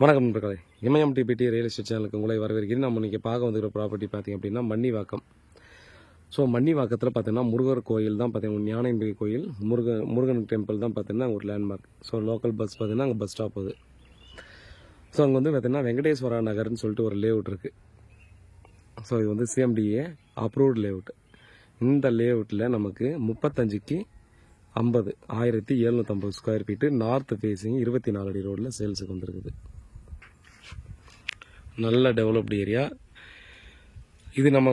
வணக்கம் நண்பர்களே, MIMTPT real estate சேனலுக்கு உங்களை வரவேற்கிறேன். நம்ம இன்றைக்கி பார்க்க வந்துக்கிற ப்ராப்பர்ட்டி பார்த்திங்க அப்படின்னா மன்னிவாக்கம். ஸோ மன்னிவாக்கத்தில் பார்த்தீங்கன்னா முருகர் கோயில் தான் பார்த்தீங்கன்னா ஞானேந்திரி கோயில், முருகன் டெம்பிள் தான் பார்த்தீங்கன்னா ஒரு லேண்ட்மார்க். ஸோ லோக்கல் பஸ் பார்த்தீங்கன்னா அங்கே பஸ் ஸ்டாப் அது. ஸோ அங்கே வந்து பார்த்தீங்கன்னா வெங்கடேஸ்வரா நகர்னு சொல்லிட்டு ஒரு லேஅவுட் இருக்குது. ஸோ இது வந்து CMDA அப்ரூவ்டு லேஅவுட். இந்த லேஅவுட்டில் நமக்கு 35க்கு 50 1750 ஸ்கொயர் ஃபீட்டு நார்த் ஃபேஸிங் 24 அடி ரோடில் சேல்ஸுக்கு வந்துருக்குது. நல்ல டெவலப்டு ஏரியா இது. நம்ம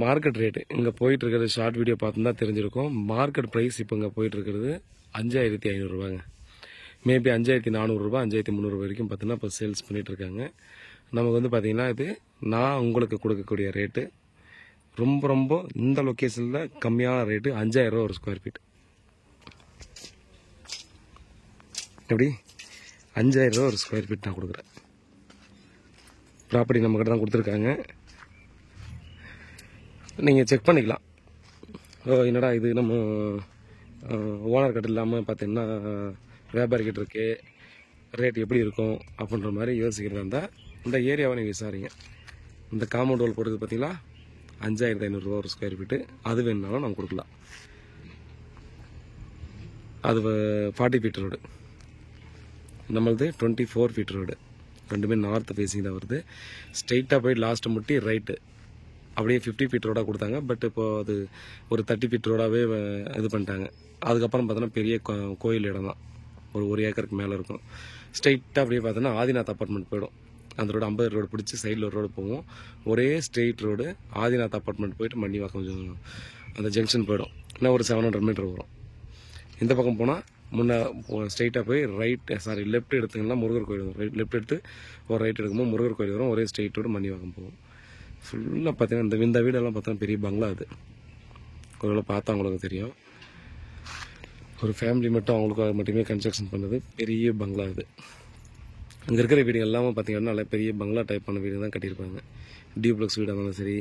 மார்க்கெட் ரேட்டு இங்கே போயிட்டுருக்கிறது ஷார்ட் வீடியோ பார்த்து தான் தெரிஞ்சிருக்கும். மார்க்கெட் ப்ரைஸ் இப்போ இங்கே போயிட்டுருக்கிறது 5500 ரூபாங்க. மேபி 5400 ரூபா 5300 வரைக்கும் பார்த்தீங்கன்னா இப்போ சேல்ஸ் பண்ணிகிட்ருக்காங்க. நமக்கு வந்து பார்த்திங்கன்னா இது நான் உங்களுக்கு கொடுக்கக்கூடிய ரேட்டு ரொம்ப இந்த லொக்கேஷனில் கம்மியான ரேட்டு 5000 ரூபா ஒரு ஸ்கொயர் ஃபீட். எப்படி 5000 ரூபா ஒரு ஸ்கொயர் ஃபீட் நான் கொடுக்குறேன். ப்ராப்பர்ட்டி நம்மக்கிட்ட தான் கொடுத்துருக்காங்க, நீங்கள் செக் பண்ணிக்கலாம். என்னடா இது நம்ம ஓனர் கிட்ட இல்லாமல் பார்த்தீங்கன்னா வியாபாரி கிட்ட இருக்கு, ரேட் எப்படி இருக்கும் அப்படின்ற மாதிரி யோசிக்கிறதா இருந்தால் இந்த ஏரியாவை நீங்கள் விசாரிங்க. இந்த காம்பவுண்ட் வால் போடுறது பார்த்தீங்களா 5500 ரூபா ஒரு ஸ்கொயர் ஃபீட்டு. அது வேணுனாலும் நம்ம கொடுக்கலாம். அது 40 ஃபீட் ரோடு, நம்மளது 24 ஃபீட் ரோடு. ரெண்டுமே நார்த் ஃபேஸிங் தான் வருது. ஸ்ட்ரெயிட்டாக போய் லாஸ்ட்டை முட்டி ரைட்டு அப்படியே 50 ஃபீட் ரோடாக கொடுத்தாங்க. பட் இப்போது அது ஒரு 30 ஃபீட் ரோடாகவே இது பண்ணிட்டாங்க. அதுக்கப்புறம் பார்த்தோன்னா பெரிய கோயில் இடம் தான், ஒரு ஏக்கருக்கு மேலே இருக்கும். ஸ்ட்ரெயிட்டாக அப்படியே பார்த்தோன்னா ஆதிநாத் அப்பார்ட்மெண்ட் போயிடும். அந்த ரோடு 50 ரோடு பிடிச்சி சைடில் ஒரு ரோடு போகும். ஒரே ஸ்ட்ரெயிட் ரோடு ஆதிநாத் அப்பார்ட்மெண்ட் போயிட்டு மன்னிவாக்கம் அந்த ஜங்ஷன் போயிடும். இன்னும் ஒரு 700 மீட்டர் வரும். இந்த பக்கம் போனால் முன்னே ஸ்ட்ரெயிட்டாக போய் லெஃப்ட் எடுத்திங்கன்னா முருகர் கோயில் வரும். லெஃப்ட் எடுத்து ஒரு ரைட் எடுக்கும்போது முருகர் கோயில் வரும். ஒரே ஸ்ட்ரெயிட் ரோடு மன்னிவாக்கம் போகும். ஃபுல்லாக பார்த்தீங்கன்னா இந்த வீடெல்லாம் பார்த்தா பெரிய பங்களா. அது ஒருவேளை பார்த்தா அவங்களுக்கு தெரியும். ஒரு ஃபேமிலி மட்டும் அவங்களுக்கு மட்டுமே கன்ஸ்ட்ரக்ஷன் பண்ணது பெரிய பங்களா. இது அங்கே இருக்கிற வீடு எல்லாமே பார்த்தீங்கன்னா நல்லா பெரிய பங்களா டைப்பான வீடு தான் கட்டியிருப்பாங்க. டியூப்ளெக்ஸ் வீடாக இருந்தாலும் சரி,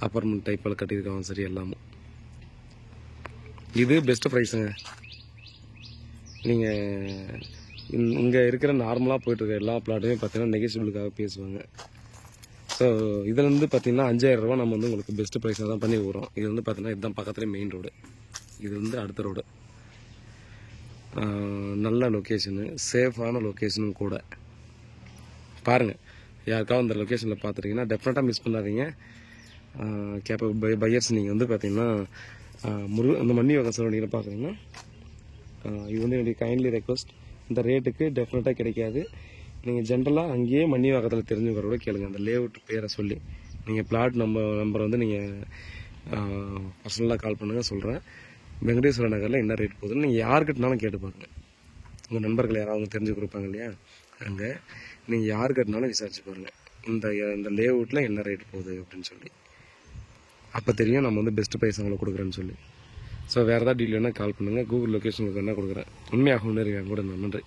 அப்பார்ட்மெண்ட் டைப்பில் கட்டியிருக்காங்க சரி, எல்லாமே. இது பெஸ்ட்டு ப்ரைஸுங்க. நீங்கள் இங்கே இருக்கிற நார்மலாக போய்ட்டுருக்க எல்லா பிளாட்டுமே பார்த்தீங்கன்னா நெகோசியபிளுக்காக பேசுவாங்க. ஸோ இதில் வந்து பார்த்தீங்கன்னா 5000 ரூபா நம்ம வந்து உங்களுக்கு பெஸ்ட்டு ப்ரைஸாக தான் பண்ணி விடுறோம். இது வந்து பார்த்தீங்கன்னா இதுதான் பக்கத்துலேயே மெயின் ரோடு, இது வந்து அடுத்த ரோடு. நல்ல லொக்கேஷனு, சேஃபான லொக்கேஷனும் கூட. பாருங்கள், யாருக்காவது இந்த லொக்கேஷனில் பார்த்துட்டிங்கன்னா டெஃபினட்டாக மிஸ் பண்ணாதீங்க. கேப்பபிள் பையர்ஸ் நீங்கள் வந்து பார்த்தீங்கன்னா அந்த மன்னிவாக்கம் சரௌண்டிங்கில் பார்க்குறீங்கன்னா இது வந்து என்னுடைய கைண்ட்லி ரெக்வஸ்ட். இந்த ரேட்டுக்கு டெஃபினட்டாக கிடைக்காது. நீங்கள் ஜென்ரலாக அங்கேயே மன்னிவாக்கத்தில் தெரிஞ்சுக்கிறோட கேளுங்க. அந்த லேஅவுட் பேரை சொல்லி நீங்கள் பிளாட் நம்பர் வந்து நீங்கள் பர்சனலாக கால் பண்ணுங்கள், சொல்கிறேன். வெங்கடேஸ்வர நகரில் என்ன ரேட் போகுதுன்னு நீங்கள் யாருக்கிட்டனாலும் கேட்டு பாருங்கள். உங்கள் நண்பர்கள் யாராவது தெரிஞ்சு கொடுப்பாங்க இல்லையா, அங்கே நீங்கள் யாருக்கிட்டனாலும் விசாரிச்சு பாருங்கள் இந்த லேஅவுட்டில் என்ன ரேட் போகுது அப்படின்னு சொல்லி. அப்போ தெரியும் நம்ம வந்து பெஸ்ட்டு ப்ரைஸ் அவங்களுக்கு கொடுக்குறேன்னு சொல்லி. ஸோ வேறு ஏதாவது டீட்டெயில் வேணால் கால் பண்ணுங்கள். கூகுள் லொக்கேஷனுக்கு வேணால் கொடுக்குறேன். உண்மையாக ஒன்று இருக்கேன் கூட. நன்றி.